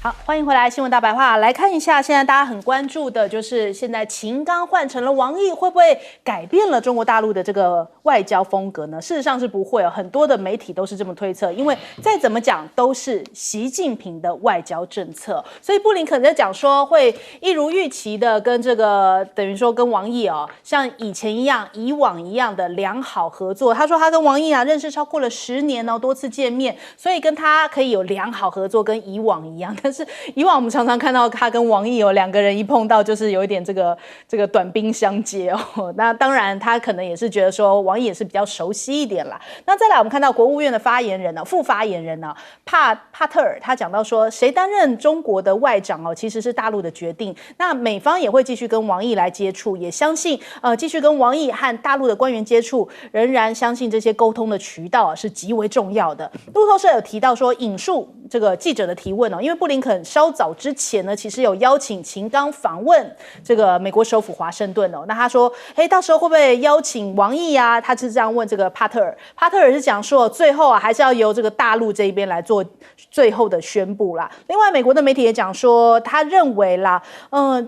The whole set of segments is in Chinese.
好，欢迎回来，新闻大白话，来看一下，现在大家很关注的就是现在秦刚换成了王毅，会不会改变了中国大陆的这个外交风格呢？事实上是不会哦，很多的媒体都是这么推测，因为再怎么讲都是习近平的外交政策，所以布林肯在讲说会一如预期的跟这个等于说跟王毅哦，像以前一样、以往一样的良好合作。他说他跟王毅啊认识超过了10年哦，多次见面，所以跟他可以有良好合作，跟以往一样。但是以往我们常常看到他跟王毅两个人一碰到就是有一点这个短兵相接哦。那当然他可能也是觉得说王毅也是比较熟悉一点啦。那再来我们看到国务院的发言人副发言人帕特尔，他讲到说谁担任中国的外长其实是大陆的决定。那美方也会继续跟王毅来接触，也相信继续跟王毅和大陆的官员接触，仍然相信这些沟通的渠道是极为重要的。路透社有提到说引述这个记者的提问因为布林肯稍早之前呢，其实有邀请秦刚访问这个美国首府华盛顿那他说，到时候会不会邀请王毅啊？他是这样问这个帕特尔。帕特尔是讲说，最后还是要由这个大陆这一边来做最后的宣布啦。另外，美国的媒体也讲说，他认为啦，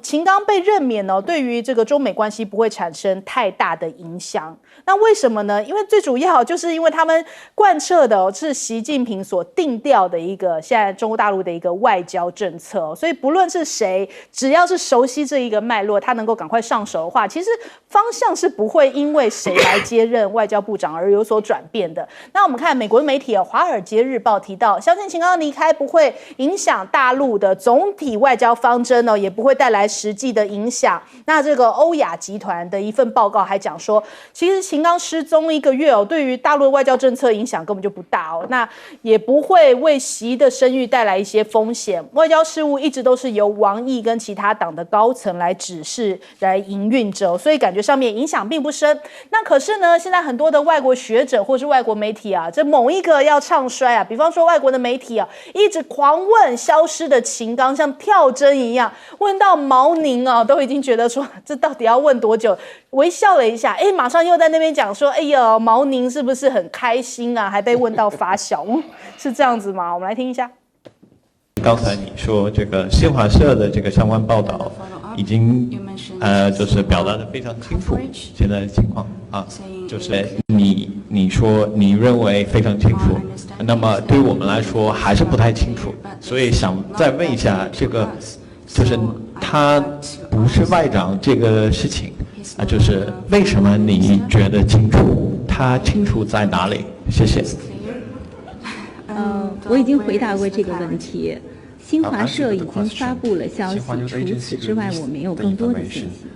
秦刚被任免对于这个中美关系不会产生太大的影响。那为什么呢？因为最主要就是因为他们贯彻的是习近平所定调的一个现在中国大陆的一个外交政策所以不论是谁，只要是熟悉这一个脉络，他能够赶快上手的话，其实方向是不会因为谁来接任外交部长而有所转变的。那我们看美国媒体华尔街日报提到，相信秦刚离开不会影响大陆的总体外交方针也不会带来实际的影响。那这个欧亚集团的一份报告还讲说，其实秦刚失踪1个月对于大陆的外交政策影响根本就不大那也不会为习的声誉带来一些风险。外交事务一直都是由王毅跟其他党的高层来指示来营运着所以感觉上面影响并不深。那可是呢，现在很多的外国学者或是外国媒体这某一个要唱衰比方说外国的媒体一直狂问消失的秦刚，像跳针一样问到毛宁都已经觉得说这到底要问多久，微笑了一下马上又在那边讲说毛宁是不是很开心还被问到发笑是这样子吗？我们来听一下。刚才你说这个新华社的这个相关报道已经就是表达得非常清楚现在的情况就是你说你认为非常清楚，那么对于我们来说还是不太清楚，所以想再问一下这个就是他不是外长这个事情就是为什么你觉得清楚？他清楚在哪里？谢谢。我已经回答过这个问题，新华社已经发布了消息，除此之外我没有更多的信息。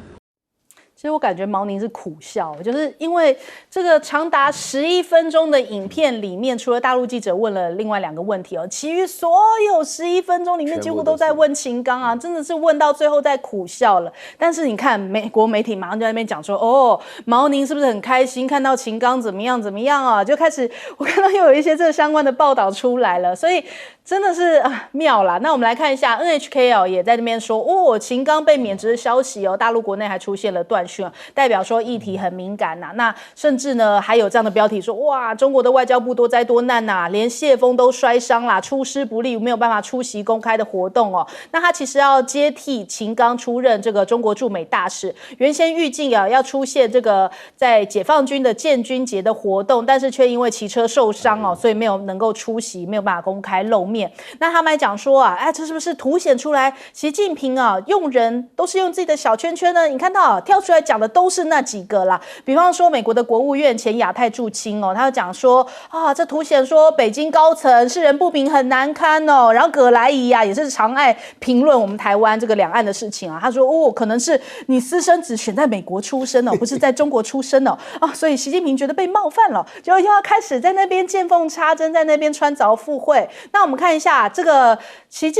其实我感觉毛宁是苦笑，就是因为这个长达11分钟的影片里面，除了大陆记者问了另外2个问题其余所有11分钟里面几乎都在问秦刚真的是问到最后在苦笑了。但是你看美国媒体马上就在那边讲说毛宁是不是很开心看到秦刚怎么样怎么样就开始我看到又有一些这相关的报道出来了，所以真的是妙啦。那我们来看一下 NHK 也在那边说秦刚被免职的消息大陆国内还出现了断讯代表说议题很敏感那甚至呢还有这样的标题说哇中国的外交部多灾多难连谢峰都摔伤啦，出师不利没有办法出席公开的活动那他其实要接替秦刚出任这个中国驻美大使，原先预计要出现这个在解放军的建军节的活动，但是却因为骑车受伤所以没有能够出席，没有办法公开露面。那他们还讲说这是不是凸显出来习近平用人都是用自己的小圈圈呢？你看到跳出来讲的都是那几个啦，比方说美国的国务院前亚太驻青他讲说这凸显说北京高层世人不平很难堪然后葛莱仪也是常爱评论我们台湾这个两岸的事情他说可能是你私生子选在美国出生不是在中国出生所以习近平觉得被冒犯了，就又要开始在那边见缝插针，在那边穿凿附会。那我们看一下这个秦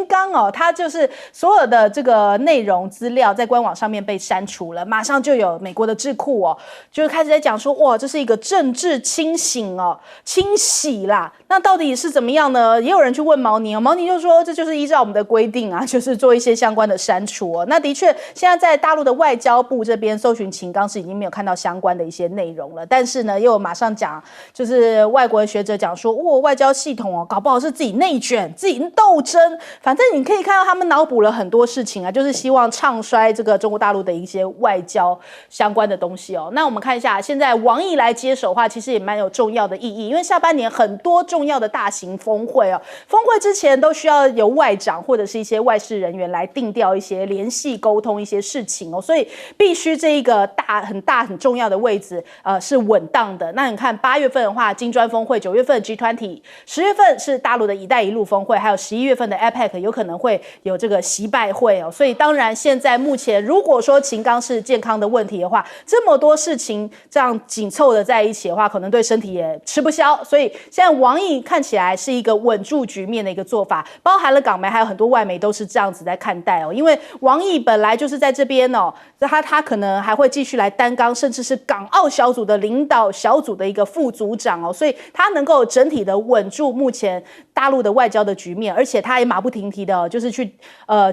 刚他就是所有的这个内容资料在官网上面面被删除了，马上就有美国的智库就开始在讲说，哇，这是一个政治清洗啦。那到底是怎么样呢？也有人去问毛宁毛宁就说这就是依照我们的规定啊，就是做一些相关的删除那的确，现在在大陆的外交部这边搜寻秦刚是已经没有看到相关的一些内容了，但是呢，又马上讲，就是外国的学者讲说，外交系统搞不好是自己内卷、自己斗争，反正你可以看到他们脑补了很多事情啊，就是希望唱衰这个中国大陆的一些外交相关的东西那我们看一下，现在王毅来接手的话，其实也蛮有重要的意义，因为下半年很多重要的大型峰会峰会之前都需要由外长或者是一些外事人员来定调一些联系沟通一些事情所以必须这一个很重要的位置是稳当的。那你看8月份的话，金砖峰会，9月份 G20，10月份是大陆的一带一路峰会，还有11月份的 APEC 有可能会有这个习拜会所以当然现在目前如果说秦刚是健康的问题的话，这么多事情这样紧凑的在一起的话，可能对身体也吃不消，所以现在王毅看起来是一个稳住局面的一个做法，包含了港媒还有很多外媒都是这样子在看待因为王毅本来就是在这边他可能还会继续来担纲，甚至是港澳小组的领导小组的一个副组长所以他能够整体的稳住目前大陆的外交的局面，而且他也马不停蹄的就是去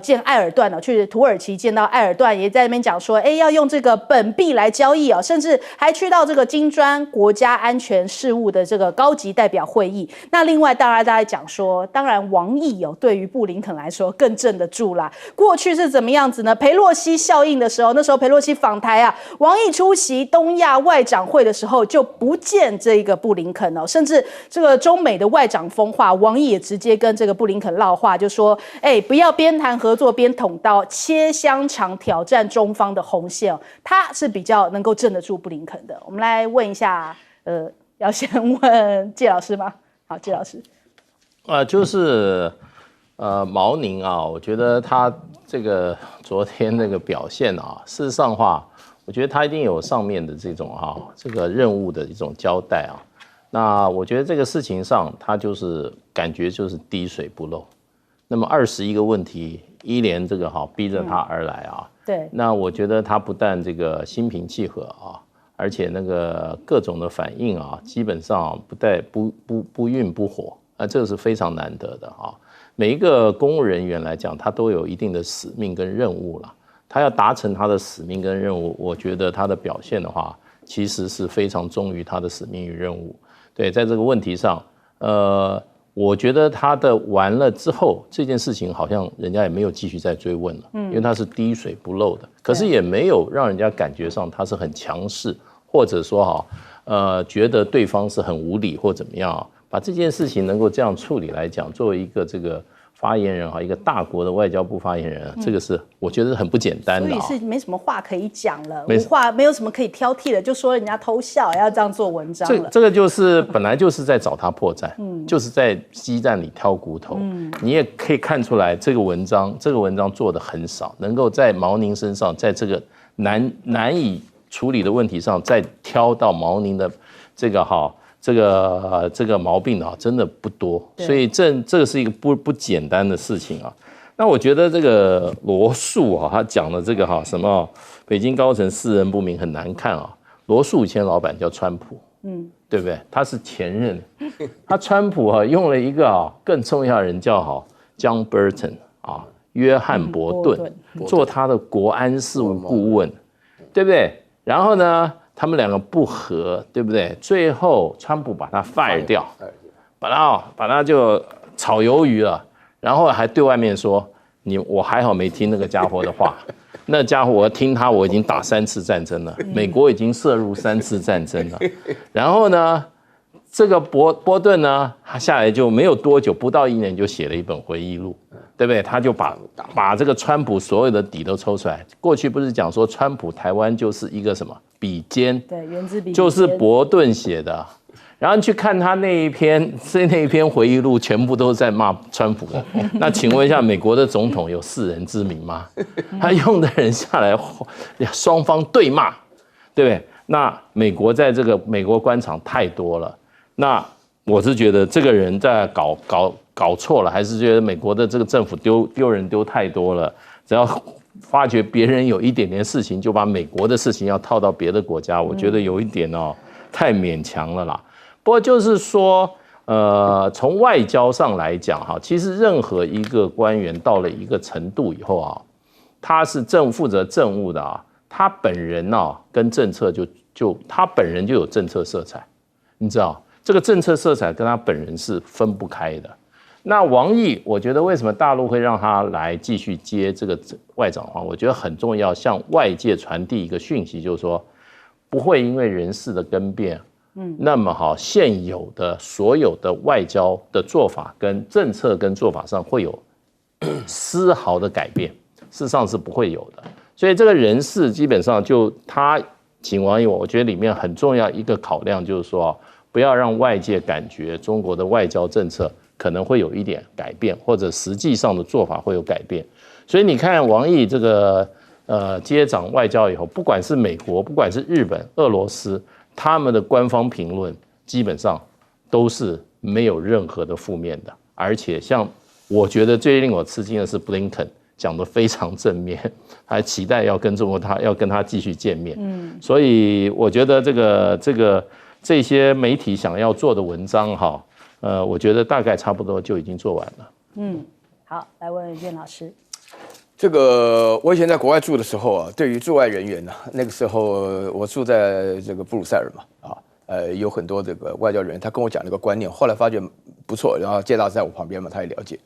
见埃尔段去土耳其见到埃尔段，也在那边讲说要用这个本币来交易甚至还去到这个金砖国家安全事务的这个高级代表会议。那另外当然大家讲说，当然王毅对于布林肯来说更镇得住啦。过去是怎么样子呢？裴洛西效应的时候，那时候裴洛西访台王毅出席东亚外长会的时候就不见这个布林肯甚至这个中美的外长峰会，王毅也直接跟这个布林肯撂话，就说不要边谈合作边捅刀，切香肠挑战中方的红线他是比较能够镇得住布林肯的。我们来问一下要先问介老师吗？好，介老师就是毛宁我觉得他这个昨天那个表现事实上话，我觉得他一定有上面的这种这个任务的一种交代那我觉得这个事情上，他就是感觉就是滴水不漏。那么21个问题一连这个逼着他而来对。那我觉得他不但这个心平气和而且那个各种的反应基本上不愠不火这个是非常难得的每一个公务人员来讲，他都有一定的使命跟任务了。他要达成他的使命跟任务，我觉得他的表现的话，其实是非常忠于他的使命与任务。对，在这个问题上，我觉得他的完了之后，这件事情好像人家也没有继续再追问了，因为他是滴水不漏的，可是也没有让人家感觉上他是很强势，或者说觉得对方是很无理或怎么样把这件事情能够这样处理来讲，作为一个这个发言人一个大国的外交部发言人，这个是我觉得很不简单的所以是没什么话可以讲了，没有什么可以挑剔的，就说人家偷笑，要这样做文章了。这个就是本来就是在找他破绽，就是在鸡蛋里挑骨头。你也可以看出来，这个文章做的很少，能够在毛宁身上，在这个难以处理的问题上，再挑到毛宁的这个毛病真的不多，所以这个是一个不简单的事情那我觉得这个罗素他讲的这个什么北京高层世人不明很难看罗素以前老板叫川普，对不对？他是前任，他川普用了一个更重要的人叫John Bolton约翰伯顿做他的国安事务顾问，对不对？然后呢？他们两个不合，对不对？最后川普把他 fire 掉，把他就炒鱿鱼了，然后还对外面说我还好没听那个家伙的话，那家伙我听他我已经打3次战争了，美国已经涉入3次战争了，然后呢，这个波顿呢，他下来就没有多久，不到1年就写了一本回忆录，对不对？他就把这个川普所有的底都抽出来。过去不是讲说川普台湾就是一个什么笔尖，对，源自笔尖，就是伯顿写的。然后你去看他那一篇回忆录，全部都是在骂川普的。那请问一下，美国的总统有世人之名吗？他用的人下来，双方对骂，对不对？那美国在这个美国官场太多了。那我是觉得这个人在搞错了，还是觉得美国的这个政府丢人丢太多了？只要发觉别人有一点点事情，就把美国的事情要套到别的国家，我觉得有一点太勉强了啦。不过就是说，从外交上来讲哈，其实任何一个官员到了一个程度以后啊，他是负责政务的啊，他本人跟政策他本人就有政策色彩，你知道这个政策色彩跟他本人是分不开的。那王毅，我觉得为什么大陆会让他来继续接这个外长官？我觉得很重要，向外界传递一个讯息，就是说不会因为人事的更变，那么现有的所有的外交的做法跟政策跟做法上会有丝毫的改变，事实上是不会有的。所以这个人事基本上就他请王毅，我觉得里面很重要一个考量就是说，不要让外界感觉中国的外交政策可能会有一点改变，或者实际上的做法会有改变。所以你看王毅这个接掌外交以后，不管是美国，不管是日本、俄罗斯，他们的官方评论基本上都是没有任何的负面的。而且像我觉得最令我吃惊的是布林肯讲得非常正面，还期待要跟他继续见面。所以我觉得这些媒体想要做的文章我觉得大概差不多就已经做完了。好，来问苑老师。这个我以前在国外住的时候啊，对于驻外人员呢，那个时候我住在这个布鲁塞尔嘛，有很多这个外交人员，他跟我讲那个观念，后来发觉不错，然后介大在我旁边嘛，他也了解，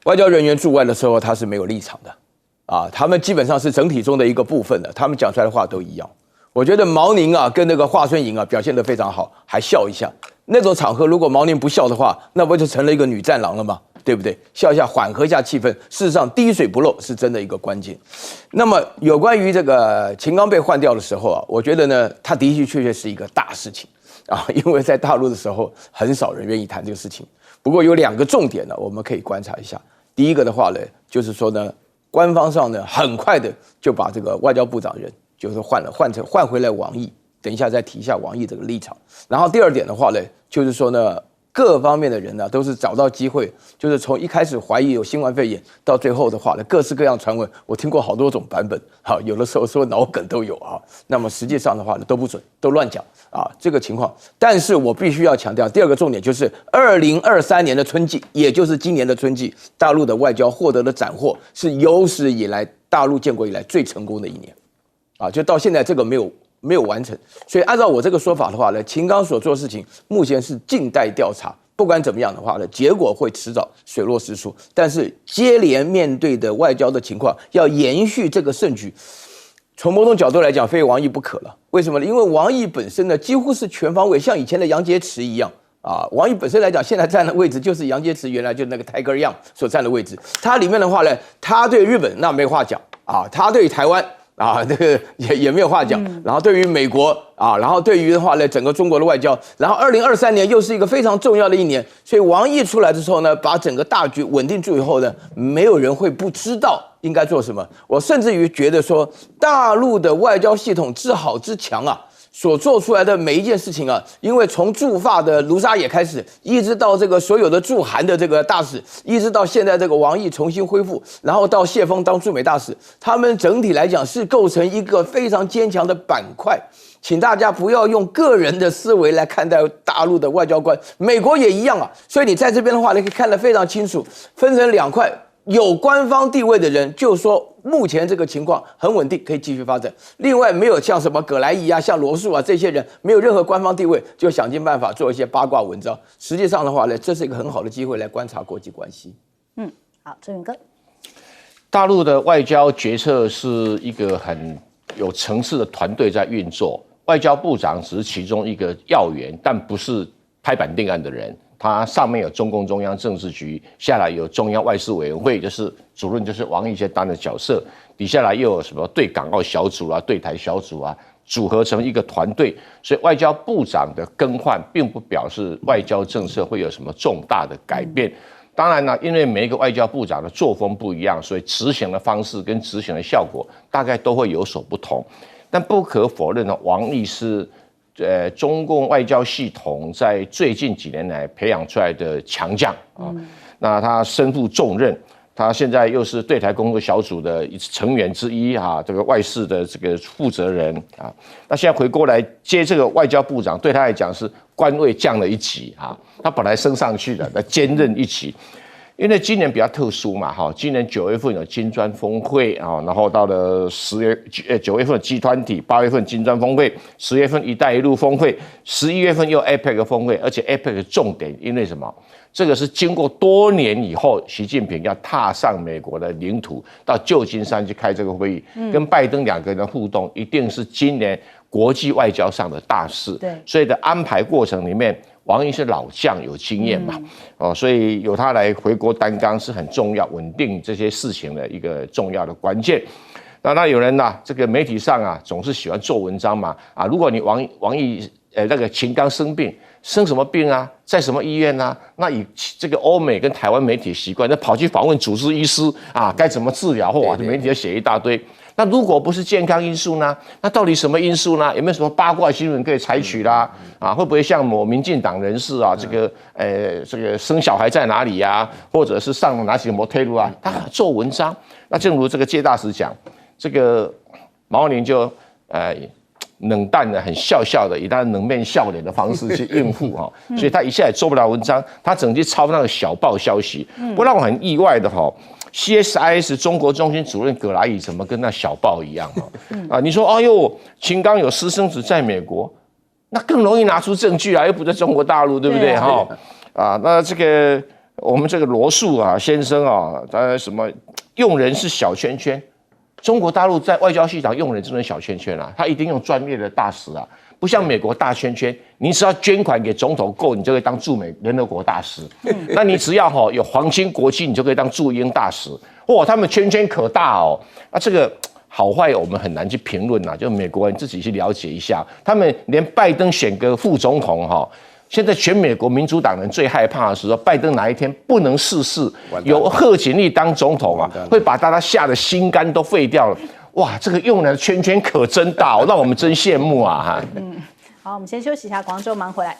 外交人员驻外的时候他是没有立场的，他们基本上是整体中的一个部分的，他们讲出来的话都一样。我觉得毛宁跟那个华春莹表现得非常好，还笑一下。那种场合，如果毛宁不笑的话，那不就成了一个女战狼了吗？对不对？笑一下，缓和一下气氛。事实上，滴水不漏是真的一个关键。那么，有关于这个秦刚被换掉的时候我觉得呢，他的确是一个大事情因为在大陆的时候，很少人愿意谈这个事情。不过有2个重点呢，我们可以观察一下。第一个的话呢，就是说呢，官方上呢，很快的就把这个外交部长人就是换回来王毅。等一下再提一下王毅这个立场。然后第2点的话呢，就是说呢，各方面的人呢都是找到机会，就是从一开始怀疑有新冠肺炎，到最后的话呢，各式各样传闻，我听过好多种版本，有的时候说脑梗都有那么实际上的话呢都不准，都乱讲这个情况。但是我必须要强调，第2个重点就是2023年的春季，也就是今年的春季，大陆的外交获得的斩获是有史以来大陆建国以来最成功的一年就到现在这个没有完成，所以按照我这个说法的话呢，秦刚所做的事情目前是静待调查。不管怎么样的话呢，结果会迟早水落石出。但是接连面对的外交的情况，要延续这个胜局，从某种角度来讲，非王毅不可了。为什么呢？因为王毅本身呢，几乎是全方位，像以前的杨洁篪一样王毅本身来讲，现在站的位置就是杨洁篪原来就那个Tiger Young所站的位置。他里面的话呢，他对日本那没话讲他对台湾。这个也没有话讲，然后对于美国然后对于的话呢，整个中国的外交，然后2023年又是一个非常重要的一年，所以王毅出来的时候呢，把整个大局稳定住以后呢，没有人会不知道应该做什么。我甚至于觉得说，大陆的外交系统之好之强所做出来的每一件事情因为从驻法的卢沙野开始，一直到这个所有的驻韩的这个大使，一直到现在这个王毅重新恢复，然后到谢峰当驻美大使，他们整体来讲是构成一个非常坚强的板块。请大家不要用个人的思维来看待大陆的外交官，美国也一样所以你在这边的话，你可以看得非常清楚，分成2块。有官方地位的人就说目前这个情况很稳定，可以继续发展。另外没有像什么葛莱仪像罗素这些人没有任何官方地位，就想尽办法做一些八卦文章。实际上的话呢，这是一个很好的机会来观察国际关系。好，郑源哥。大陆的外交决策是一个很有层次的团队在运作，外交部长只是其中一个要员，但不是拍板定案的人。他上面有中共中央政治局，下来有中央外事委员会，就是主任就是王毅先担的角色，底下来又有什么对港澳小组对台小组组合成一个团队。所以外交部长的更换并不表示外交政策会有什么重大的改变。当然呢，因为每一个外交部长的作风不一样，所以执行的方式跟执行的效果大概都会有所不同。但不可否认王毅是中共外交系统在最近几年来培养出来的强将那他身负重任，他现在又是对台工作小组的成员之一啊，这个外事的这个负责人啊。那现在回过来接这个外交部长，对他来讲是官位降了一级啊。他本来升上去的，那兼任一级。因为今年比较特殊嘛，哈，今年9月份有金砖峰会啊，然后到了9月份集团体，8月份金砖峰会，10月份一带一路峰会，11月份又 APEC 峰会，而且 APEC 的重点，因为什么？这个是经过多年以后，习近平要踏上美国的领土，到旧金山去开这个会议，跟拜登2个人的互动，一定是今年国际外交上的大事。对，所以的安排过程里面。王毅是老将，有经验嘛，所以由他来回国担纲是很重要，稳定这些事情的一个重要的关键。那有人呐，这个媒体上啊，总是喜欢做文章嘛，啊，如果你王毅那个秦刚生病，生什么病啊，在什么医院啊？那以这个欧美跟台湾媒体习惯，那跑去访问主治医师啊，该怎么治疗，或者媒体要写一大堆。那如果不是健康因素呢？那到底什么因素呢？有没有什么八卦新闻可以采取啦？啊，会不会像某民进党人士啊，这个生小孩在哪里呀？或者是上了哪几个摩天轮啊？他做文章。那正如这个介大使讲，这个毛宁就冷淡的、很笑的，以他冷面笑脸的方式去应付哈，所以他一下也做不了文章，他整天抄那个小报消息。不让我很意外的哈。CSIS 中国中心主任葛莱伊怎么跟那小报一样啊？你说，哎呦，秦刚有私生子在美国，那更容易拿出证据啊，又不在中国大陆，对不对？哈那这个我们这个罗素啊先生啊，他什么用人是小圈圈，中国大陆在外交系统用人真的小圈圈啊，他一定用专业的大使啊。不像美国大圈圈，你只要捐款给总统够，你就可以当驻美联合国大使。那你只要有皇亲国戚，你就可以当驻英大使。哇，他们圈圈可大哦。那这个好坏我们很难去评论呐，就美国人自己去了解一下。他们连拜登选个副总统现在全美国民主党人最害怕的是说，拜登哪一天不能逝世，由贺锦丽当总统啊，会把大家吓得心肝都废掉了。哇，这个用人的圈圈可真大，让我们真羡慕啊！哈，好，我们先休息一下，广州忙回来。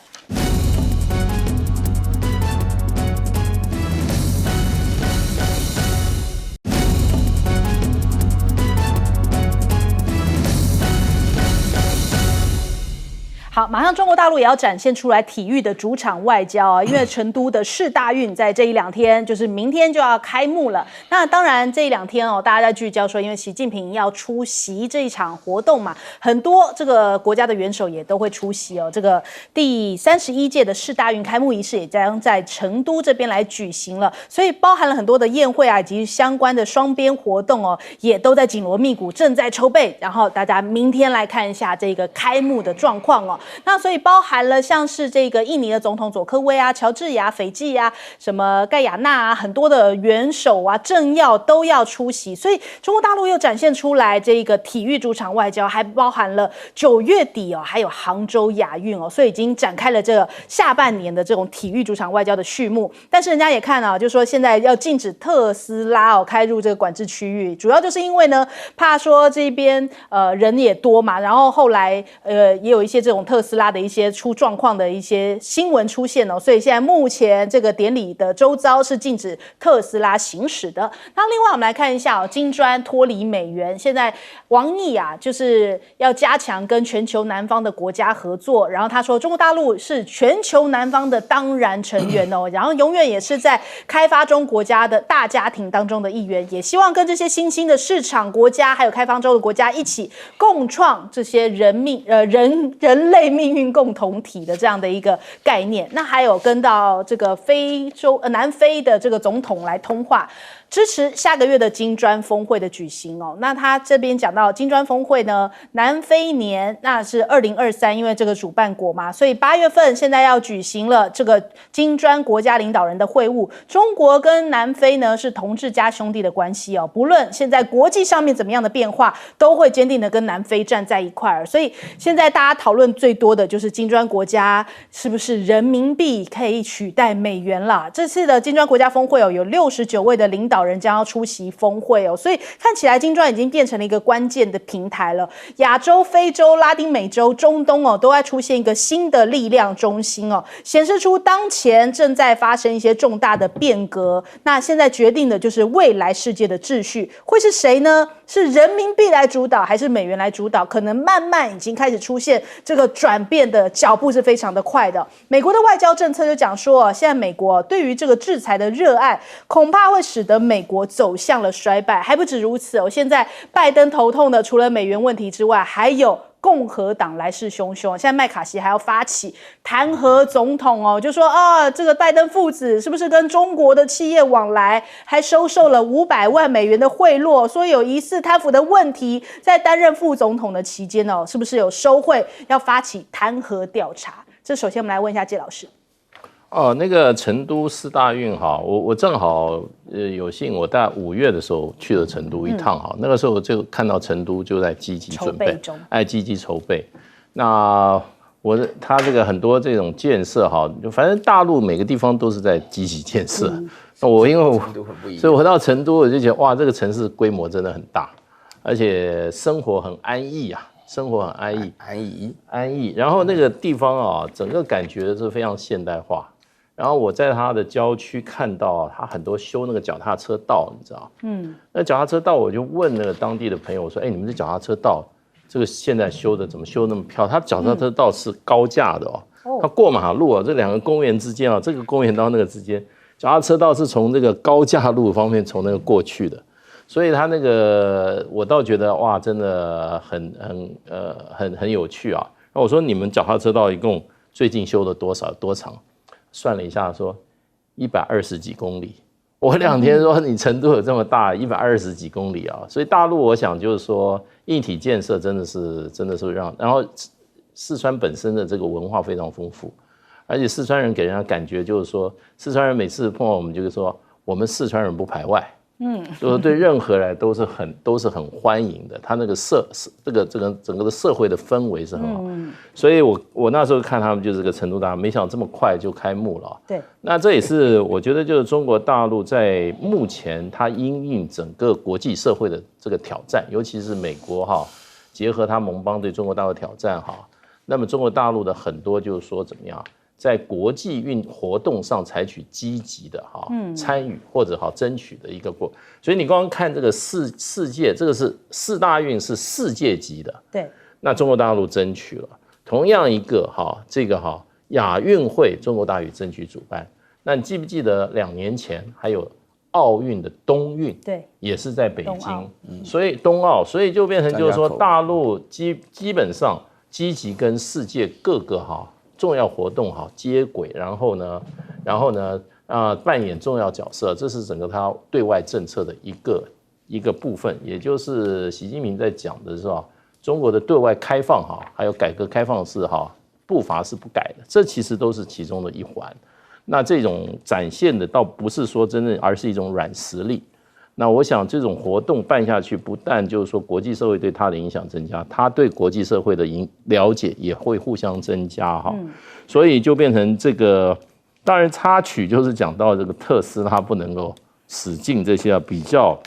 好，马上中国大陆也要展现出来体育的主场外交啊，因为成都的世大运在这1-2天，就是明天就要开幕了。那当然这1-2天大家在聚焦说，因为习近平要出席这一场活动嘛，很多这个国家的元首也都会出席哦。这个第31届的世大运开幕仪式也将在成都这边来举行了，所以包含了很多的宴会啊，以及相关的双边活动也都在紧锣密鼓，正在筹备。然后大家明天来看一下这个开幕的状况那所以包含了像是这个印尼的总统佐科威啊、乔治亚、斐济啊、什么盖亚纳啊，很多的元首啊、政要都要出席，所以中国大陆又展现出来这个体育主场外交，还包含了9月底还有杭州亚运所以已经展开了这个下半年的这种体育主场外交的序幕。但是人家也看就说现在要禁止特斯拉开入这个管制区域，主要就是因为呢，怕说这边人也多嘛，然后后来也有一些这种特斯拉的一些出状况的一些新闻出现所以现在目前这个典礼的周遭是禁止特斯拉行驶的。那另外我们来看一下金砖脱离美元，现在王毅就是要加强跟全球南方的国家合作，然后他说中国大陆是全球南方的当然成员然后永远也是在开发中国家的大家庭当中的一员，也希望跟这些新兴的市场国家还有开发中的国家一起共创这些人类命运共同体的这样的一个概念。那还有跟到这个南非的这个总统来通话，支持下个月的金砖峰会的举行那他这边讲到金砖峰会呢，南非年那是2023，因为这个主办国嘛，所以8月份现在要举行了这个金砖国家领导人的会晤。中国跟南非呢是同志加兄弟的关系不论现在国际上面怎么样的变化，都会坚定的跟南非站在一块儿。所以现在大家讨论最最多的就是金砖国家是不是人民币可以取代美元啦？这次的金砖国家峰会有69位的领导人将要出席峰会所以看起来金砖已经变成了一个关键的平台了。亚洲、非洲、拉丁美洲、中东都在出现一个新的力量中心显示出当前正在发生一些重大的变革。那现在决定的就是未来世界的秩序会是谁呢？是人民币来主导还是美元来主导？可能慢慢已经开始出现这个转变的脚步是非常的快的。美国的外交政策就讲说现在美国对于这个制裁的热爱恐怕会使得美国走向了衰败。还不止如此现在拜登头痛的除了美元问题之外，还有共和党来势汹汹，现在麦卡锡还要发起弹劾总统就说这个拜登父子是不是跟中国的企业往来，还收受了500万美元的贿赂，说有疑似贪腐的问题，在担任副总统的期间是不是有收贿，要发起弹劾调查。这首先我们来问一下介老师。那个成都4大运我正好有幸，我大概5月的时候去了成都一趟那个时候就看到成都就在积极准备中，积极筹备。那他这个很多这种建设反正大陆每个地方都是在积极建设。那所以我到成都我就觉得哇，这个城市规模真的很大，而且生活很安逸生活很安逸。然后那个地方整个感觉是非常现代化。然后我在它的郊区看到它很多修那个脚踏车道，你知道？那脚踏车道我就问那个当地的朋友，我说：“你们这脚踏车道，这个现在修的怎么修那么漂亮？它脚踏车道是高架的它过马路这2个公园之间这个公园到那个之间，脚踏车道是从这个高架路方面从那个过去的，所以它那个我倒觉得哇，真的很有趣然后我说你们脚踏车道一共最近修了多长？算了一下说120几公里。我2天说你成都有这么大，120几公里所以大陆我想就是说硬体建设真的是然后四川本身的这个文化非常丰富，而且四川人给人家感觉就是说，四川人每次碰到我们就是说我们四川人不排外。就是对任何人都是很欢迎的，他那个整个的社会的氛围是很好，所以我那时候看他们就是个成都大，没想到这么快就开幕了。对，那这也是我觉得就是中国大陆在目前它因应整个国际社会的这个挑战，尤其是美国结合它盟邦对中国大陆挑战那么中国大陆的很多就是说怎么样？在国际活动上采取积极的参与或者争取的一个过，所以你刚刚看这个世界，这个是4大运是世界级的，对，那中国大陆争取了，同样一个这个亚运会中国大陆争取主办，那你记不记得2年前还有奥运的冬运，对，也是在北京，所以冬奥，所以就变成就是说大陆基本上积极跟世界各个重要活动接轨，然后呢扮演重要角色，这是整个他对外政策的一个部分，也就是习近平在讲的是中国的对外开放还有改革开放是步伐是不改的，这其实都是其中的一环。那这种展现的倒不是说真正，而是一种软实力。那我想这种活动办下去，不但就是说国际社会对他的影响增加，他对国际社会的了解也会互相增加所以就变成这个，当然插曲就是讲到这个特斯拉不能够使进这些比较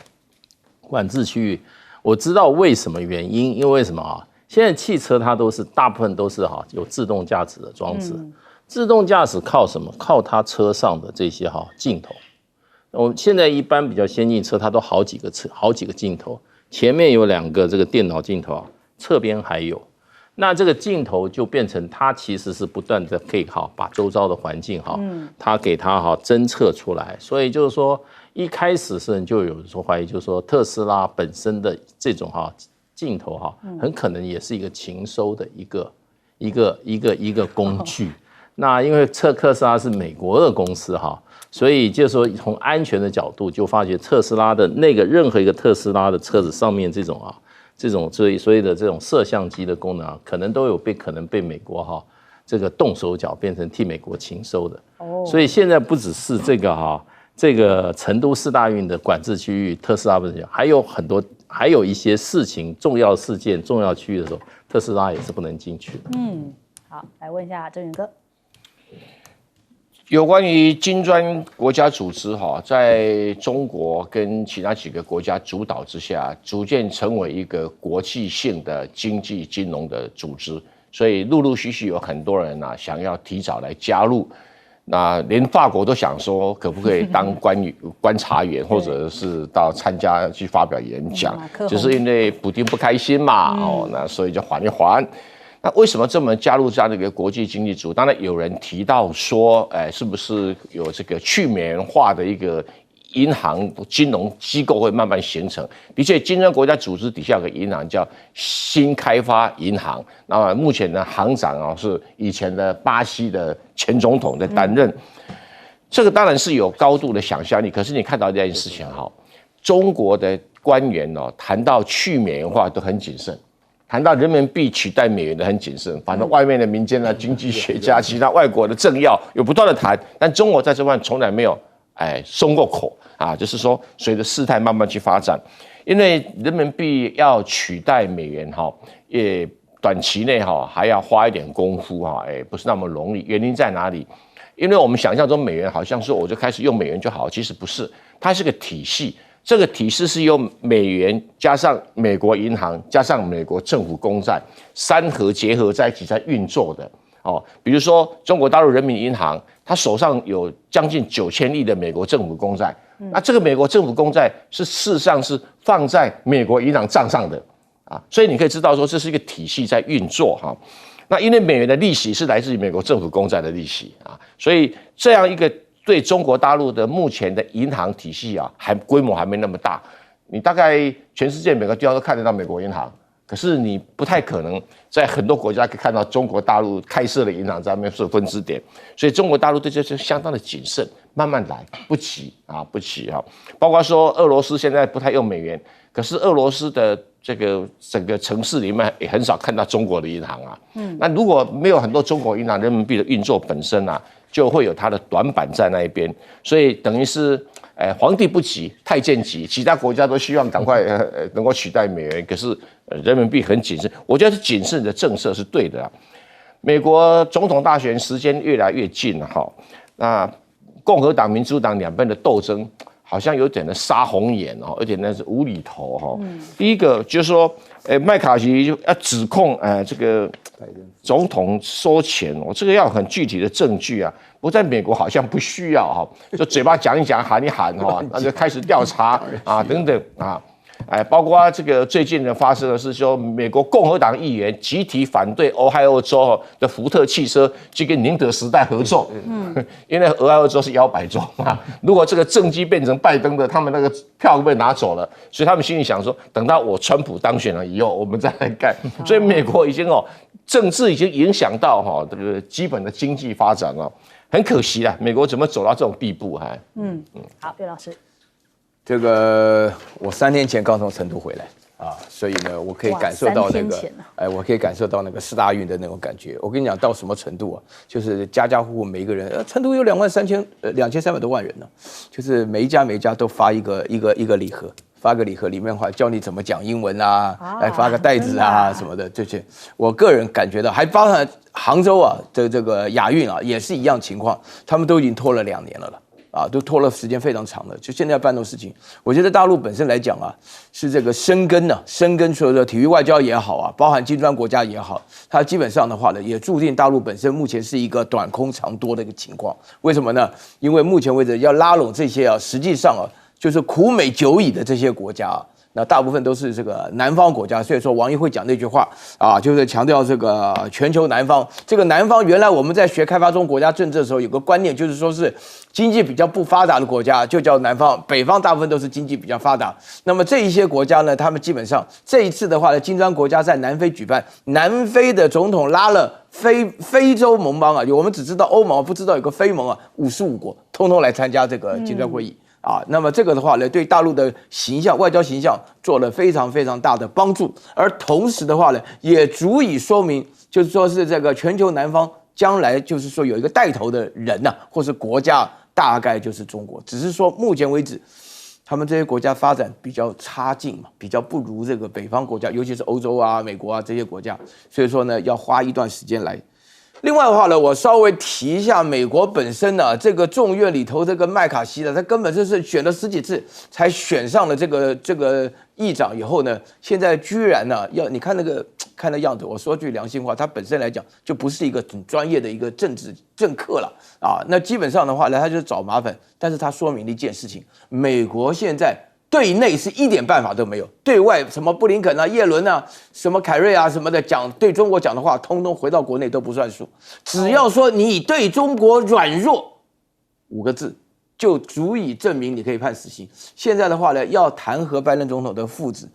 管制区域。我知道为什么原因，因为什么现在汽车它大部分都是有自动驾驶的装置，自动驾驶靠什么？靠它车上的这些镜头。我们现在一般比较先进车，它都好几个镜头，前面有2个这个电脑镜头侧边还有。那这个镜头就变成它其实是不断的可以把周遭的环境它给它侦测出来。所以就是说一开始就有人说怀疑，就是说特斯拉本身的这种镜头很可能也是一个情收的一个工具。那因为特斯拉是美国的公司所以就是说从安全的角度就发觉特斯拉的任何一个特斯拉的车子上面这种所谓的这种摄像机的功能可能都有可能被美国这个动手脚变成替美国情收的。所以现在不只是这个成都4大运的管制区域特斯拉不能进，还有一些事情重要事件重要区域的时候，特斯拉也是不能进去的。好，来问一下郑源哥。有关于金砖国家组织在中国跟其他几个国家主导之下，逐渐成为一个国际性的经济金融的组织，所以陆陆续续有很多人想要提早来加入。那连法国都想说，可不可以当观察员，或者是到参加去发表演讲？只是因为普丁不开心嘛，那所以就缓一缓。那为什么这么加入这样的一个国际经济组？当然有人提到说，是不是有这个去美元化的一个银行金融机构会慢慢形成？的确，金砖国家组织底下有个银行叫新开发银行，那么目前的行长是以前的巴西的前总统在担任。这个当然是有高度的想象力，可是你看到这件事情中国的官员谈到去美元化都很谨慎。谈到人民币取代美元的很谨慎，反正外面的民间经济学家、其他外国的政要有不断的谈，但中国在这方面从来没有松过口就是说随着事态慢慢去发展，因为人民币要取代美元也短期内还要花一点功夫不是那么容易。原因在哪里？因为我们想象中美元好像说我就开始用美元就好，其实不是，它是个体系。这个体系是由美元加上美国银行加上美国政府公债三合结合在一起在运作的比如说中国大陆人民银行，它手上有将近9000亿的美国政府公债，那这个美国政府公债事实上是放在美国银行账上的所以你可以知道说这是一个体系在运作那因为美元的利息是来自于美国政府公债的利息所以这样一个。对中国大陆的目前的银行体系规模还没那么大，你大概全世界每个地方都看得到美国银行，可是你不太可能在很多国家可以看到中国大陆开设的银行在那边设分支点，所以中国大陆对这些相当的谨慎，慢慢来，不急不急包括说俄罗斯现在不太用美元，可是俄罗斯的这个整个城市里面也很少看到中国的银行那如果没有很多中国银行，人民币的运作本身就会有它的短板在那一边，所以等于是，皇帝不急，太监急，其他国家都希望赶快能够取代美元，可是人民币很谨慎，我觉得谨慎的政策是对的美国总统大选时间越来越近那共和党、民主党两边的斗争好像有点的杀红眼而且那是无厘头第一个就是说，麦卡锡要指控这个总统收钱这个要很具体的证据不过在美国好像不需要就嘴巴讲一讲喊一喊那就开始调查等等包括这个最近的发生的是说，美国共和党议员集体反对俄亥俄州的福特汽车去跟宁德时代合作，因为俄亥俄州是摇摆州如果这个政绩变成拜登的，他们那个票被拿走了，所以他们心里想说，等到我川普当选了以后，我们再来干。所以美国已经政治已经影响到这个基本的经济发展了，很可惜美国怎么走到这种地步好，岳老师。这个我3天前刚从成都回来所以呢，我可以感受到那个，我可以感受到那个世大运的那种感觉。我跟你讲到什么程度就是家家户户每一个人，成都有2300多万人呢，就是每一家都发一个礼盒。发个礼盒，里面的话教你怎么讲英文发个袋子什么的，这些我个人感觉到，还包含杭州的这个亚运也是一样情况，他们都已经拖了2年了都拖了时间非常长了，就现在办这种事情，我觉得大陆本身来讲是这个深耕所有的体育外交也好包含金砖国家也好，它基本上的话呢，也注定大陆本身目前是一个短空长多的一个情况。为什么呢？因为目前为止要拉拢这些实际上就是苦美久矣的这些国家那大部分都是这个南方国家，所以说王毅会讲那句话就是强调这个全球南方。这个南方原来我们在学开发中国家政策的时候有个观念，就是说是经济比较不发达的国家就叫南方，北方大部分都是经济比较发达。那么这一些国家呢，他们基本上这一次的话呢，金砖国家在南非举办，南非的总统拉了非洲盟邦我们只知道欧盟，不知道有个非盟55国通通来参加这个金砖会议。那么这个的话呢，对大陆的形象、外交形象做了非常非常大的帮助，而同时的话呢，也足以说明，就是说是这个全球南方将来就是说有一个带头的人或是国家，大概就是中国。只是说目前为止，他们这些国家发展比较差劲比较不如这个北方国家，尤其是欧洲美国这些国家，所以说呢，要花一段时间来另外的话呢，我稍微提一下，美国本身呢，这个众院里头这个麦卡锡的，他根本就是选了10几次才选上了这个议长以后呢，现在居然呢你看那样子，我说句良心话，他本身来讲就不是一个很专业的一个政客了啊。那基本上的话呢，他就是找麻烦，但是他说明了一件事情，美国现在对内是一点办法都没有，对外什么布林肯啊、耶伦啊、什么凯瑞啊什么的讲对中国讲的话，通通回到国内都不算数。只要说你对中国软弱5个字，就足以证明你可以判死刑。现在的话呢，要弹劾拜登总统的父子，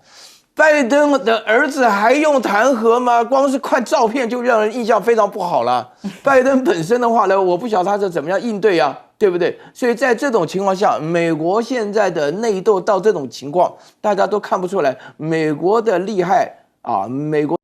拜登的儿子还用弹劾吗？光是看照片就让人印象非常不好了。拜登本身的话呢，我不晓得他是怎么样应对啊。对不对？所以在这种情况下，美国现在的内斗到这种情况，大家都看不出来美国的厉害啊！美国。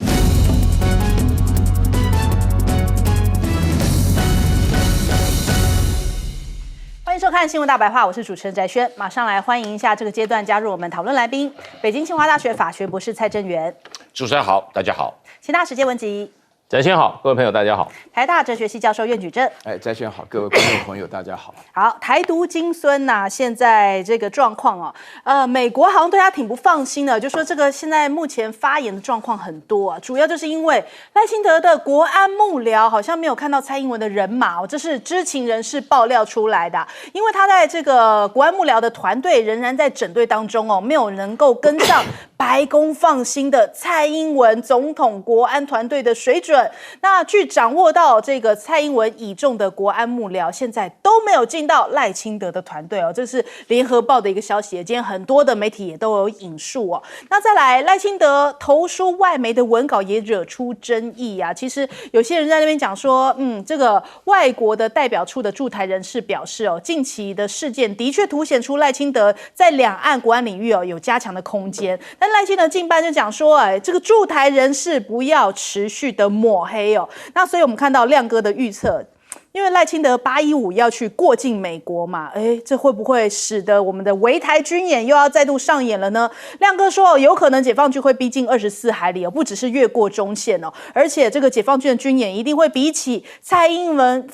欢迎收看《新闻大白话》，我是主持人翟轩，马上来欢迎一下这个阶段加入我们讨论来宾，北京清华大学法学博士蔡正元。主持人好，大家好。清大史界文吉。翟先好，各位朋友大家好。台大哲学系教授苑举正。翟轩好，各位观众朋友大家好。好，台独金孙呐，现在这个状况哦，美国好像对他挺不放心的，就说这个现在目前发言的状况很多啊，主要就是因为赖清德的国安幕僚好像没有看到蔡英文的人马哦，这是知情人士爆料出来的，因为他在这个国安幕僚的团队仍然在整队当中哦，没有能够跟上白宫放心的蔡英文总统国安团队的水准。那据掌握到这个蔡英文倚重的国安幕僚，现在都没有进到赖清德的团队哦，这是联合报的一个消息，今天很多的媒体也都有引述哦。那再来，赖清德投书外媒的文稿也惹出争议啊。其实有些人在那边讲说，这个外国的代表处的驻台人士表示哦，近期的事件的确凸显出赖清德在两岸国安领域哦有加强的空间。但赖清德近半就讲说，这个驻台人士不要持续的抹黑哦。那所以我们看到亮哥的预测，因为赖清德815要去过境美国嘛，这会不会使得我们的围台军演又要再度上演了呢？亮哥说，有可能解放军会逼近24海里哦，不只是越过中线哦，而且这个解放军的军演一定会比起蔡英文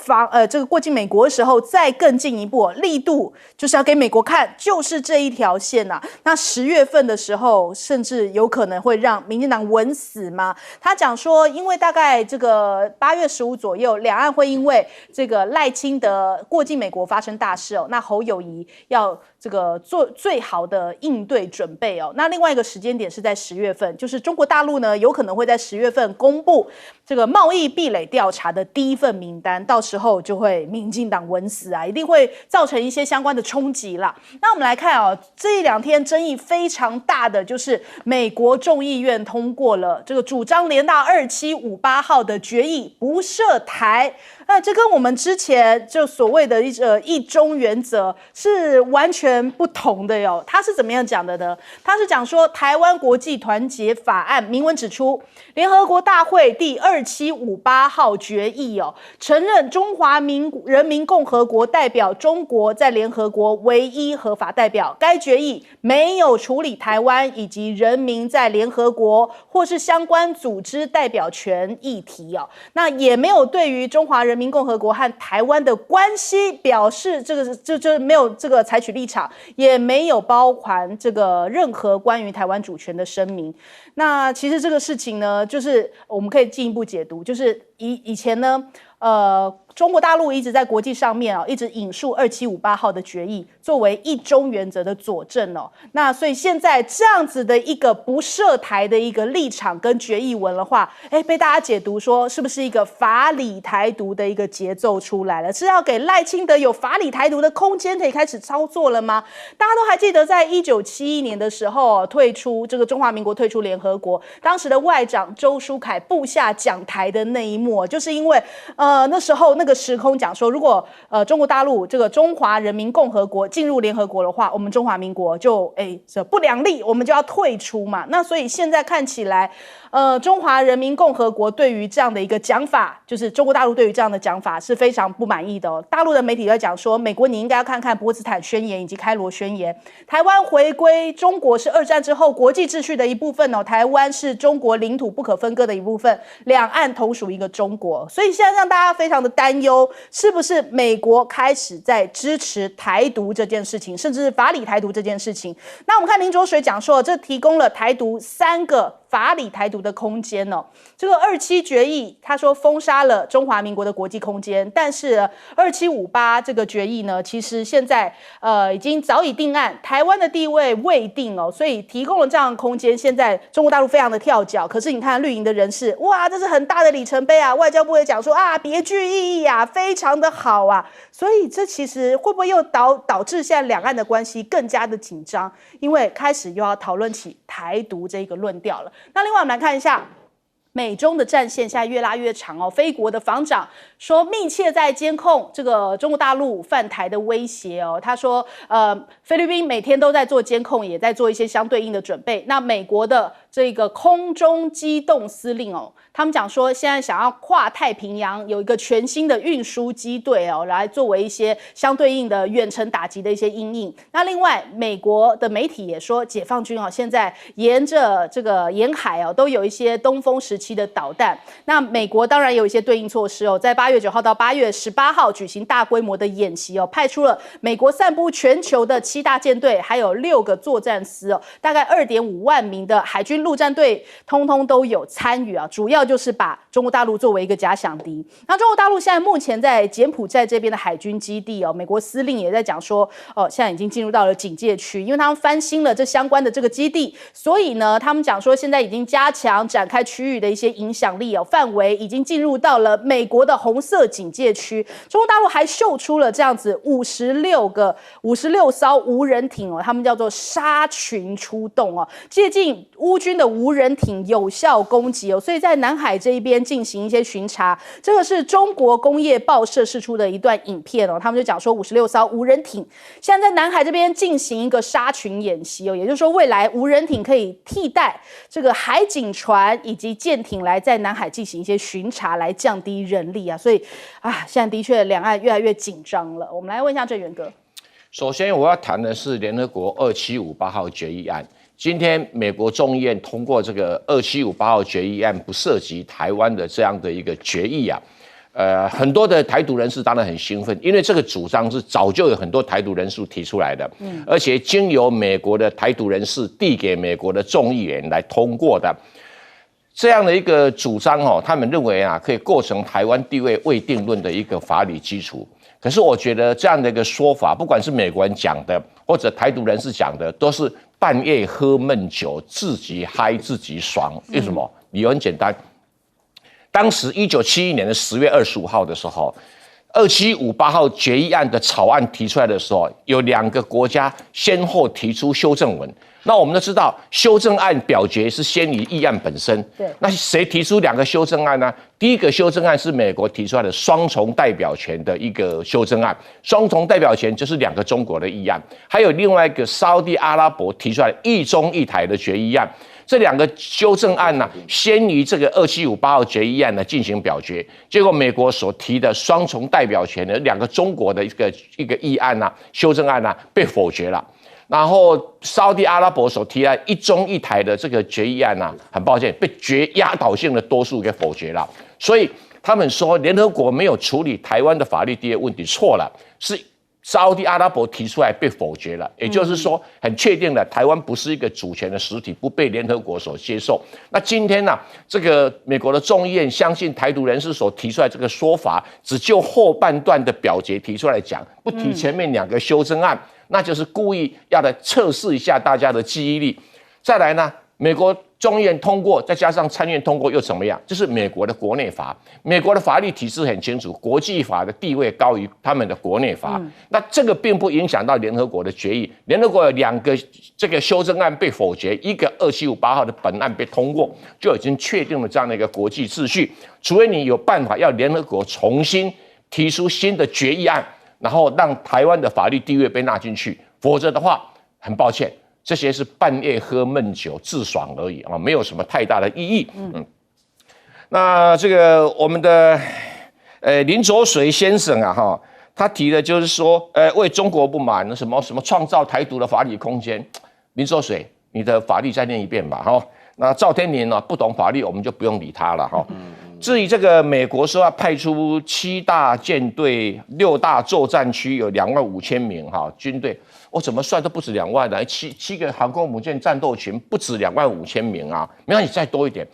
这个过境美国的时候再更进一步哦，力度就是要给美国看，就是这一条线啊。那10月份的时候，甚至有可能会让民进党稳死吗？他讲说，因为大概这个8月15左右，两岸会因为这个赖清德过境美国发生大事哦，那侯友宜要这个做最好的应对准备哦。那另外一个时间点是在10月份，就是中国大陆呢有可能会在10月份公布这个贸易壁垒调查的第一份名单，到时候就会民进党稳死啊，一定会造成一些相关的冲击啦。那我们来看哦，这2天争议非常大的就是美国众议院通过了这个主张联大2758号的决议，不涉台。那这跟我们之前就所谓的一中原则是完全不同的哟。他是怎么样讲的呢？他是讲说台湾国际团结法案明文指出，联合国大会第2758号决议哦，承认中华人民共和国代表中国在联合国唯一合法代表。该决议没有处理台湾以及人民在联合国或是相关组织代表权议题哦，那也没有对于中华人民共和国和台湾的关系表示这个就没有这个采取立场，也没有包含这个任何关于台湾主权的声明。那其实这个事情呢，就是我们可以进一步解读，就是以前呢，中国大陆一直在国际上面一直引述2758号的决议作为一中原则的佐证哦。那所以现在这样子的一个不涉台的一个立场跟决议文的话，被大家解读说是不是一个法理台独的一个节奏出来了？是要给赖清德有法理台独的空间可以开始操作了吗？大家都还记得在1971年的时候退出这个中华民国退出联合国，当时的外长周书凯部下讲台的那一幕，就是因为那时候那个时空讲说，如果中国大陆这个中华人民共和国进入联合国的话，我们中华民国就不两立，我们就要退出嘛。那所以现在看起来，中华人民共和国对于这样的一个讲法，就是中国大陆对于这样的讲法是非常不满意的哦。大陆的媒体在讲说，美国你应该要看看波茨坦宣言以及开罗宣言，台湾回归中国是2战之后国际秩序的一部分哦，台湾是中国领土不可分割的一部分，两岸同属一个中国。所以现在让大大家非常的担忧，是不是美国开始在支持台独这件事情，甚至是法理台独这件事情？那我们看林卓水讲说，这提供了台独3个法理台独的空间哦。这个27决议，他说封杀了中华民国的国际空间，但是2758这个决议呢，其实现在已经早已定案，台湾的地位未定哦，所以提供了这样的空间。现在中国大陆非常的跳脚，可是你看绿营的人士，哇，这是很大的里程碑啊！外交部也讲说啊，别具意义啊，非常的好啊。所以这其实会不会又导致现在两岸的关系更加的紧张？因为开始又要讨论起台独这一个论调了。那另外我们来看一下。美中的战线现在越拉越长哦，菲国的防长说密切在监控这个中国大陆犯台的威胁哦。他说，菲律宾每天都在做监控，也在做一些相对应的准备。那美国的这个空中机动司令哦，他们讲说现在想要跨太平洋有一个全新的运输机队哦，来作为一些相对应的远程打击的一些因应。那另外，美国的媒体也说，解放军哦现在沿着这个沿海哦都有一些东风时期的导弹。那美国当然有一些对应措施哦，在8月9号到8月18号举行大规模的演习哦，派出了美国散布全球的7大舰队，还有6个作战司哦，大概2.5万名的海军陆战队，通通都有参与啊。主要就是把中国大陆作为一个假想敌。那中国大陆现在目前在柬埔寨这边的海军基地哦，美国司令也在讲说，现在已经进入到了警戒区，因为他们翻新了这相关的这个基地，所以呢，他们讲说现在已经加强展开区域的一些影响力哦，范围已经进入到了美国的红色警戒区。中国大陆还秀出了这样子56艘无人艇哦，他们叫做沙群出动哦，接近乌军的无人艇有效攻击哦，所以在南海这一边进行一些巡查。这个是中国工业报社释出的一段影片哦，他们就讲说56艘无人艇现在在南海这边进行一个沙群演习哦，也就是说未来无人艇可以替代这个海警船以及舰艇来在南海进行一些巡查，来降低人力啊。所以现在的确两岸越来越紧张了。我们来问一下郑源哥。首先我要谈的是联合国2758号决议案。今天美国众议院通过这个2758号决议案，不涉及台湾的这样的一个决议啊。很多的台独人士当然很兴奋，因为这个主张是早就有很多台独人士提出来的，而且经由美国的台独人士递给美国的众议员来通过的。这样的一个主张哦，他们认为可以构成台湾地位未定论的一个法理基础。可是我觉得这样的一个说法，不管是美国人讲的，或者台独人士讲的，都是半夜喝闷酒，自己嗨自己爽。为什么？理由很简单。当时1971年的10月25号的时候，2758号决议案的草案提出来的时候，有2个国家先后提出修正文。那我们都知道，修正案表决是先于议案本身。对。那谁提出2个修正案呢？第一个修正案是美国提出来的双重代表权的一个修正案，双重代表权就是2个中国的议案，还有另外一个沙地阿拉伯提出来的一中一台的决议案。这2个修正案呢，先于这个2758号决议案呢进行表决，结果美国所提的双重代表权的2个中国的一个议案呢，修正案呢被否决了。然后沙地阿拉伯所提的一中一台的这个决议案呢，很抱歉被压倒性的多数给否决了。所以他们说联合国没有处理台湾的法律地位问题，错了，是沙地阿拉伯提出来被否决了，也就是说，很确定了台湾不是一个主权的实体，不被联合国所接受。那今天呢，这个美国的众议院相信台独人士所提出来这个说法，只就后半段的表决提出来讲，不提前面2个修正案，那就是故意要来测试一下大家的记忆力。再来呢，美国众议院通过，再加上参院通过又怎么样？这是美国的国内法，美国的法律体制很清楚，国际法的地位高于他们的国内法。那这个并不影响到联合国的决议，联合国有2个这个修正案被否决，一个2758号的本案被通过，就已经确定了这样的一个国际秩序。除非你有办法要联合国重新提出新的决议案，然后让台湾的法律地位被纳进去，否则的话，很抱歉。这些是半夜喝闷酒自爽而已啊，没有什么太大的意义。那这个我们的林卓水先生他提的就是说，为中国不满，什么创造台独的法理空间。林卓水，你的法律再念一遍吧那赵天麟不懂法律，我们就不用理他了至于这个美国说要派出7大舰队、6大作战区，有25000名军队，我怎么算都不止2万的，7个航空母舰战斗群不止25000名啊，没关系，再多一点。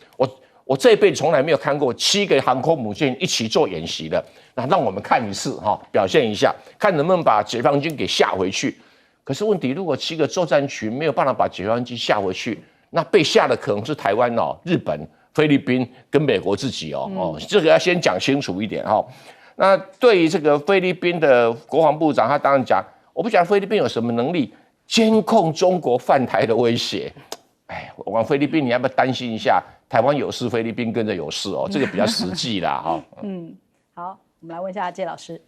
我这一辈子从来没有看过7个航空母舰一起做演习的，那让我们看一次表现一下，看能不能把解放军给吓回去。可是问题，如果7个作战群没有办法把解放军吓回去，那被吓的可能是台湾日本、菲律宾跟美国自己这个要先讲清楚一点那对于这个菲律宾的国防部长，他当然讲，我不讲菲律宾有什么能力监控中国犯台的威胁。我往菲律宾，你要不要担心一下？台湾有事，菲律宾跟着有事这个比较实际啦好，我们来问一下介老师。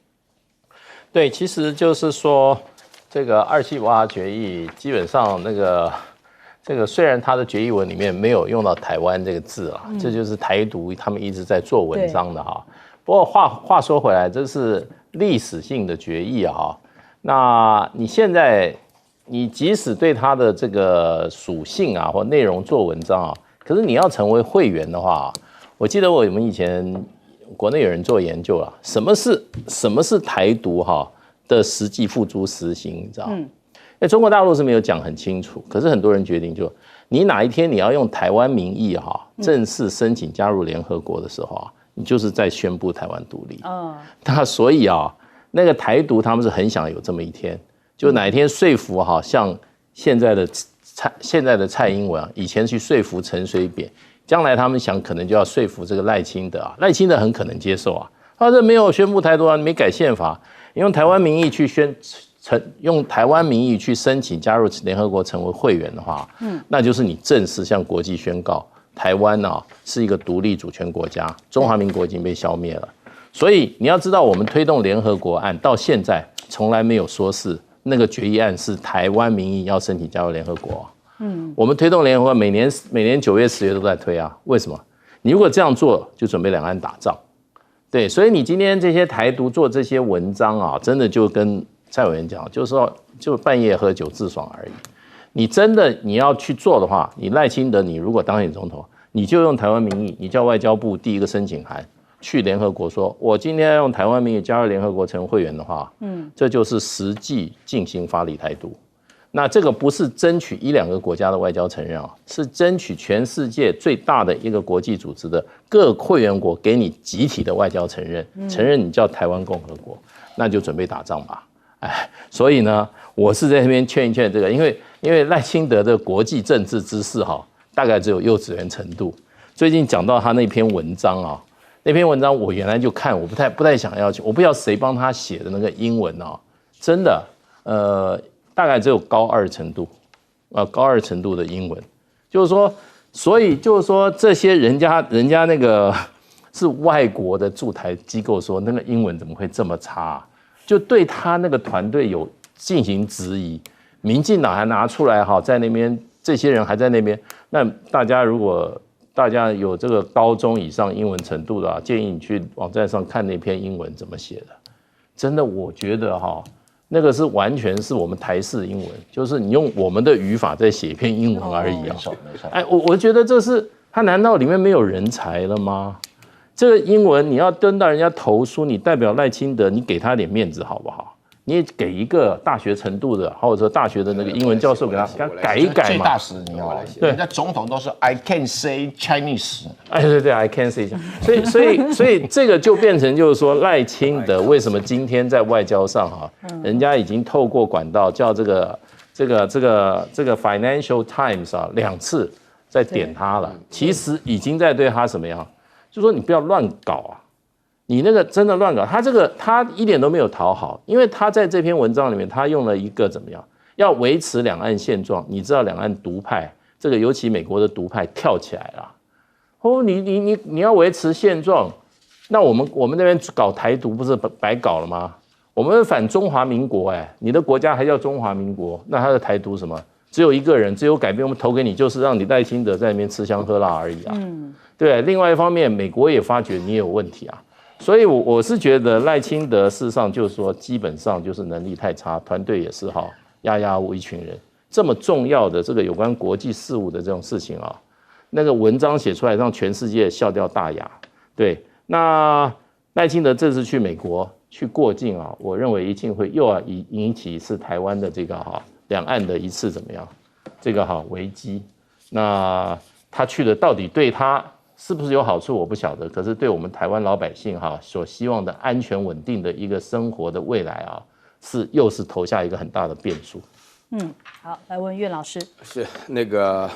对，其实就是说，这个278决议基本上这个虽然他的决议文里面没有用到台湾这个字啦，这就是台独他们一直在做文章的不过话说回来，这是历史性的决议那你现在你即使对它的这个属性或内容做文章可是你要成为会员的话，我记得我们以前国内有人做研究什么是台独的实际付诸实行，你知道因为中国大陆是没有讲很清楚，可是很多人决定你哪一天你要用台湾名义正式申请加入联合国的时候你就是在宣布台湾独立那所以那个台独他们是很想有这么一天，就哪一天说服像现在的蔡英文以前去说服陈水扁，将来他们想可能就要说服这个赖清德赖清德很可能接受他这没有宣布台独没改宪法，你用台湾名义去用台湾名义去申请加入联合国成为会员的话那就是你正式向国际宣告台湾是一个独立主权国家，中华民国已经被消灭了。所以你要知道，我们推动联合国案到现在从来没有说是那个决议案是台湾名义要申请加入联合国我们推动联合国每年9月10月都在推为什么？你如果这样做就准备两岸打仗。对，所以你今天这些台独做这些文章真的就跟蔡委员讲，就是说就半夜喝酒自爽而已。你真的你要去做的话，你赖清德你如果当选总统，你就用台湾名义，你叫外交部第一个申请函去联合国说，我今天要用台湾名义加入联合国成为会员的话，这就是实际进行法理台独。那这个不是争取1-2个国家的外交承认是争取全世界最大的一个国际组织的各会员国给你集体的外交承认，承认你叫台湾共和国，那就准备打仗吧。所以呢，我是在那边劝一劝这个，因为赖清德的国际政治知识大概只有幼稚园程度。最近讲到他那篇文章那篇文章我原来就看，我不太想要去，我不知道谁帮他写的那个英文真的大概只有高2程度高2程度的英文，就是说，所以就是说这些人家那个是外国的驻台机构说那个英文怎么会这么差就对他那个团队有进行质疑。民进党还拿出来在那边，这些人还在那边。那如果大家有这个高中以上英文程度的建议你去网站上看那篇英文怎么写的。真的，我觉得那个是完全是我们台式英文，就是你用我们的语法在写一篇英文而已没错。我觉得这是他难道里面没有人才了吗？这个英文你要登到人家投书，你代表赖清德，你给他点面子好不好？你也给一个大学程度的，或者说大学的那个英文教授给他改一改嘛。最大使你对，人家总统都是 I can say Chinese。对 ，I can say。所以这个就变成就是说赖清德为什么今天在外交上人家已经透过管道叫这个 Financial Times 2次在点他了，其实已经在对他什么样？就说你不要乱搞你那个真的乱搞，他一点都没有讨好，因为他在这篇文章里面，他用了一个怎么样，要维持两岸现状。你知道两岸独派，这个尤其美国的独派跳起来了。你要维持现状，那我们那边搞台独不是白搞了吗？我们反中华民国你的国家还叫中华民国，那他的台独什么？只有一个人，只有改变我们投给你，就是让你赖清德在那边吃香喝辣而已对，另外一方面，美国也发觉你也有问题所以我是觉得赖清德事实上就是说，基本上就是能力太差，团队也是压一群人。这么重要的这个有关国际事务的这种事情那个文章写出来让全世界笑掉大牙。对，那赖清德这次去美国去过境啊，我认为一定会又要引起一次台湾的这个两岸的一次怎么样？这个危机。那他去的到底对他是不是有好处，我不晓得。可是对我们台湾老百姓所希望的安全稳定的一个生活的未来又是投下一个很大的变数。好，来问苑老师。是那个《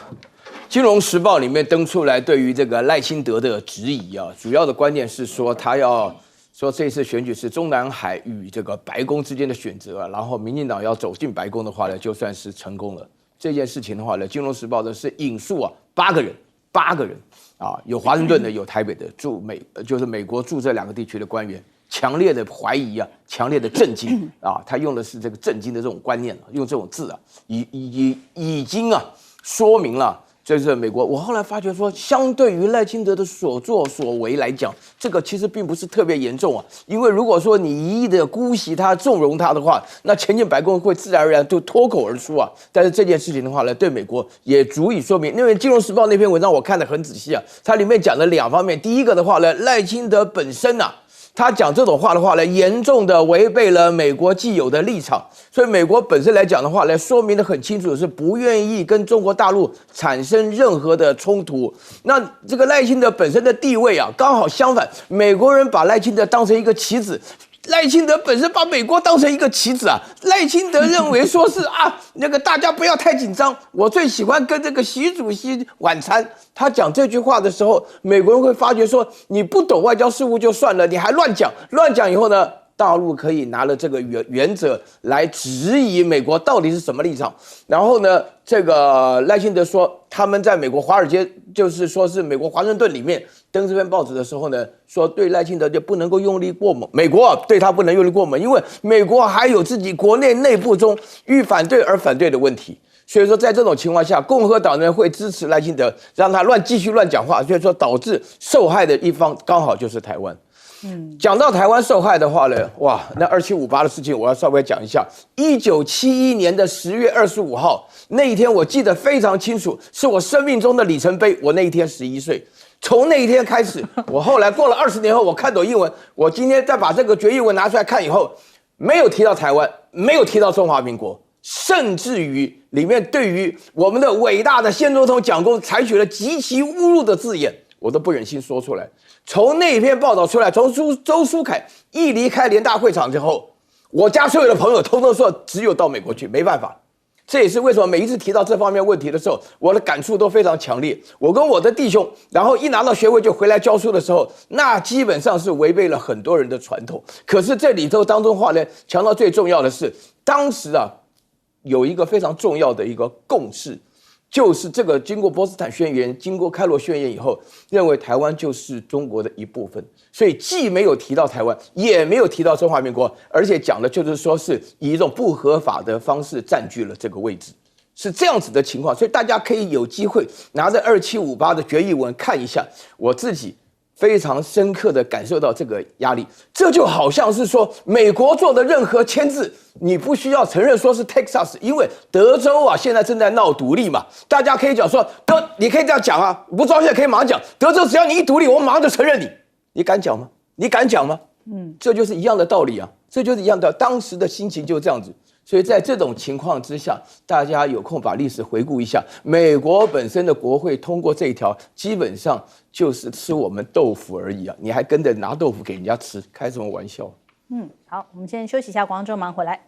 金融时报》里面登出来对于这个赖清德的质疑啊，主要的观点是说他要说这次选举是中南海与这个白宫之间的选择，然后民进党要走进白宫的话呢，就算是成功了。这件事情的话呢，《金融时报》的是引述8个人啊，有华盛顿的，有台北的，就是美国驻这2个地区的官员，强烈的怀疑强烈的震惊啊，他用的是这个震惊的这种观念，用这种字已经说明了。这是美国，我后来发觉说，相对于赖清德的所作所为来讲，这个其实并不是特别严重因为如果说你一意的姑息他、纵容他的话，那前进白宫会自然而然就脱口而出但是这件事情的话呢，对美国也足以说明，因为《金融时报》那篇文章我看得很仔细它里面讲了2方面，第一个的话呢，赖清德本身他讲这种话的话呢，严重的违背了美国既有的立场，所以美国本身来讲的话呢，说明的很清楚，是不愿意跟中国大陆产生任何的冲突。那这个赖清德本身的地位刚好相反，美国人把赖清德当成一个棋子。赖清德本身把美国当成一个棋子赖清德认为说是那个大家不要太紧张，我最喜欢跟这个习主席晚餐。他讲这句话的时候，美国人会发觉说你不懂外交事务就算了，你还乱讲以后呢，大陆可以拿了这个原则来质疑美国到底是什么立场。然后呢，这个赖清德说他们在美国华尔街，就是说是美国华盛顿里面登这篇报纸的时候呢，说对赖清德就不能够用力过猛，美国对他不能用力过猛，因为美国还有自己国内部中遇反对而反对的问题。所以说在这种情况下，共和党人会支持赖清德，让他继续乱讲话，所以说导致受害的一方刚好就是台湾。讲到台湾受害的话呢，哇，那2758的事情我要稍微讲一下。1971年的10月25号那一天，我记得非常清楚，是我生命中的里程碑。我那一天11岁，从那一天开始，我后来过了20年后，我看懂英文，我今天再把这个决议文拿出来看以后，没有提到台湾，没有提到中华民国，甚至于里面对于我们的伟大的先总统蒋公采取了极其侮辱的字眼，我都不忍心说出来。从那篇报道出来，从周书凯一离开联大会场之后，我家所有的朋友通通说只有到美国去，没办法。这也是为什么每一次提到这方面问题的时候，我的感触都非常强烈。我跟我的弟兄，然后一拿到学位就回来教书的时候，那基本上是违背了很多人的传统。可是这里头当中话呢，强调最重要的是，当时有一个非常重要的一个共识。就是这个经过波茨坦宣言，经过开罗宣言以后，认为台湾就是中国的一部分，所以既没有提到台湾，也没有提到中华民国，而且讲的就是说是以一种不合法的方式占据了这个位置，是这样子的情况。所以大家可以有机会拿着2758的决议文看一下，我自己非常深刻的感受到这个压力。这就好像是说，美国做的任何签字，你不需要承认说是 Texas， 因为德州现在正在闹独立嘛。大家可以讲说，你可以这样讲不知道现在可以马上讲，德州只要你一独立，我马上就承认你。你敢讲吗？你敢讲吗？这就是一样的道理这就是一样的，当时的心情就是这样子。所以在这种情况之下，大家有空把历史回顾一下，美国本身的国会通过这一条，基本上就是吃我们豆腐而已你还跟着拿豆腐给人家吃，开什么玩笑？好，我们先休息一下，广告之后马上回来。